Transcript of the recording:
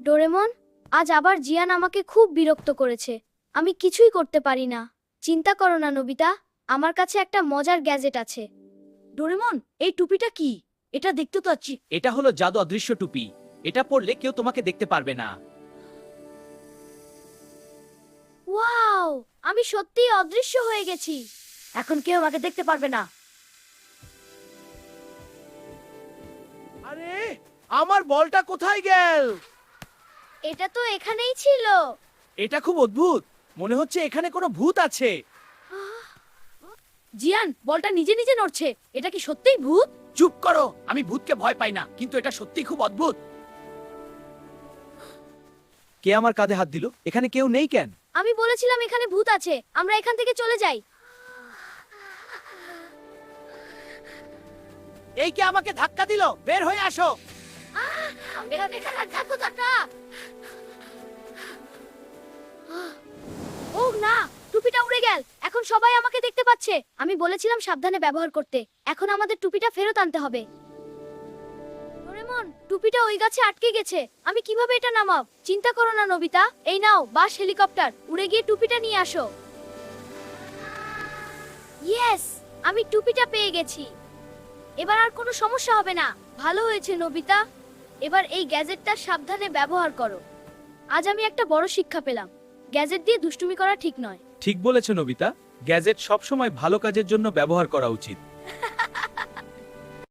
Doraemon, আজ আবার জিয়ান আমাকে খুব বিরক্ত করেছে। আমি কিছুই করতে পারি না। চিন্তা করো না নোবিতা, আমার কাছে একটা মজার গ্যাজেট আছে। ডোরেমন, এই টুপিটা কি? এটা দেখতে তো আছি। এটা হলো জাদু অদৃশ্য টুপি। এটা পরলে কেউ তোমাকে দেখতে পারবে না। ওয়াও, আমি সত্যিই অদৃশ্য হয়ে গেছি। এখন কেউ আমাকে দেখতে পারবে না। আরে, আমার বলটা কোথায় গেল? এটা তো এখানেই ছিল। এটা খুব অদ্ভুত। মনে হচ্ছে এখানে কোনো ভূত আছে। জিয়ান, বলটা নিজে নিজে নড়ছে। এটা কি সত্যিই ভূত? চুপ করো, আমি ভূতকে ভয় পাই না, কিন্তু এটা সত্যি খুব অদ্ভুত। কে আমার কাঁধে হাত দিল? এখানে কেউ নেই কেন? আমি বলেছিলাম এখানে ভূত আছে, আমরা এখান থেকে চলে যাই। এই কে আমাকে ধাক্কা দিল? বের হয়ে আসো। ও না, টুপিটা উড়ে গেল। এখন সবাই আমাকে দেখতে পাচ্ছে। আমি বলেছিলাম সাবধানে ব্যবহার করতে। এখন আমাদের টুপিটা ফেরত আনতে হবে। ডোরেমন, টুপিটা ওই গাছে আটকে গেছে। আমি কিভাবে এটা নামাব? চিন্তা করো না নোবিতা, এই নাও বাস হেলিকপ্টার, উড়ে গিয়ে টুপিটা নিয়ে আসো। ইয়েস, আমি টুপিটা পেয়ে গেছি। এবার আর কোনো সমস্যা হবে না। ভালো হয়েছে নোবিতা। এবার এই গ্যাজেটটা সাবধানে ব্যবহার করো। আজ আমি একটা বড় শিক্ষা পেলাম। গ্যাজেট দিয়ে দুষ্টুমি করা ঠিক নয়। ঠিক বলেছ নবিতা। গ্যাজেট সবসময় ভালো কাজের জন্য ব্যবহার করা উচিত।